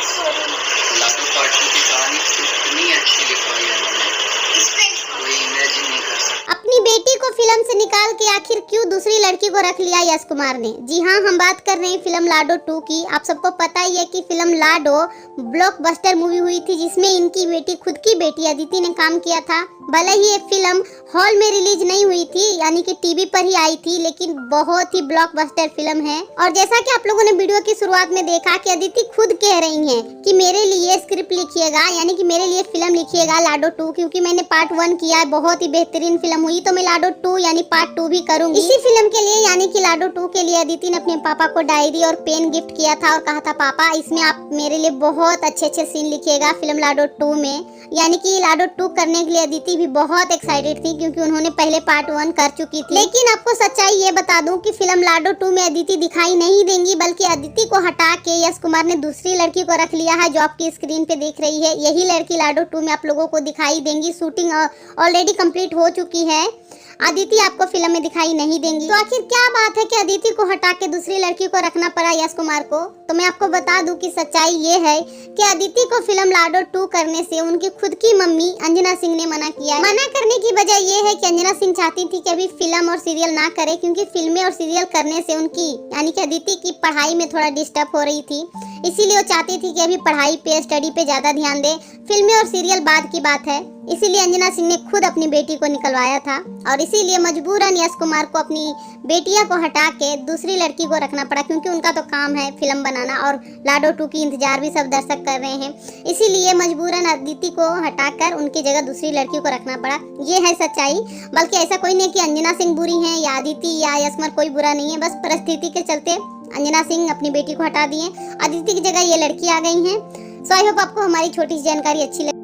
लाडो part 2 की कहानी इतनी अच्छी लिखवाई है उन्होंने, कोई इमेजिन नहीं कर सकता। अपनी बेटी को फिल्म से निकाल के आखिर क्यों दूसरी लड़की को रख लिया यश कुमार ने? जी हाँ, हम बात कर रहे हैं फिल्म लाडो 2 की। आप सबको पता ही है कि फिल्म लाडो ब्लॉकबस्टर मूवी हुई थी, जिसमें इनकी बेटी, खुद की बेटी अदिति ने काम किया था। भले ही ये फिल्म हॉल में रिलीज नहीं हुई थी, यानी कि टीवी पर ही आई थी, लेकिन बहुत ही ब्लॉकबस्टर फिल्म है। और जैसा कि आप लोगों ने वीडियो की शुरुआत में देखा कि अदिति खुद कह रही हैं कि मेरे लिए स्क्रिप्ट लिखिएगा, यानी कि मेरे लिए फिल्म लिखिएगा लाडो 2, क्योंकि मैंने पार्ट 1 किया है, बहुत ही बेहतरीन फिल्म हुई, तो मैं लाडो 2 यानी पार्ट 2 भी करूंगी। इसी फिल्म के लिए यानी कि लाडो 2 के लिए अदिति ने अपने पापा को डायरी और पेन गिफ्ट किया था और कहा था, पापा इसमें आप मेरे लिए बहुत अच्छे सीन लिखिएगा फिल्म लाडो 2 में। यानी कि लाडो 2 करने के लिए अदिति भी बहुत एक्साइटेड थी, क्योंकि उन्होंने पहले पार्ट 1 कर चुकी थी। लेकिन आपको सच्चाई ये बता दूं कि फिल्म लाडो 2 में अदिति दिखाई नहीं देंगी, बल्कि अदिति को हटा के यश कुमार ने दूसरी लड़की को रख लिया है, जो आपकी स्क्रीन पे देख रही है। यही लड़की लाडो 2 में आप लोगों को दिखाई देंगी। शूटिंग ऑलरेडी कंप्लीट हो चुकी है। अदिति आपको फिल्म में दिखाई नहीं देंगी। तो आखिर क्या बात है कि अदिति को हटा के दूसरी लड़की को रखना पड़ा यश कुमार को? तो मैं आपको बता दूं कि सच्चाई ये है कि अदिति को फिल्म लाडो 2 करने से उनकी खुद की मम्मी अंजना सिंह ने मना किया है। मना करने की वजह ये है कि अंजना सिंह चाहती थी कि अभी फिल्म और सीरियल ना करे, क्योंकि फिल्में और सीरियल करने से उनकी, यानी कि अदिति की पढ़ाई में थोड़ा डिस्टर्ब हो रही थी। इसीलिए वो चाहती थी कि अभी पढ़ाई पे, स्टडी पे ज्यादा ध्यान दे, फिल्में और सीरियल बाद की बात है। इसीलिए अंजना सिंह ने खुद अपनी बेटी को निकलवाया था, और इसीलिए मजबूरन यश कुमार को अपनी बेटियां को हटा के दूसरी लड़की को रखना पड़ा, क्योंकि उनका तो काम है फिल्म बनाना, और लाडो 2 की इंतजार भी सब दर्शक कर रहे हैं। इसीलिए मजबूरन अदिति को हटाकर उनकी जगह दूसरी लड़की को रखना पड़ा। ये है सच्चाई। बल्कि ऐसा कोई नहीं कि अंजना सिंह बुरी है या अदिति या यश कुमार, कोई बुरा नहीं है, बस परिस्थिति के चलते अंजना सिंह अपनी बेटी को हटा दिए, अदिति की जगह ये लड़की आ गई हैं। सो आई होप आपको हमारी छोटी सी जानकारी अच्छी लगी।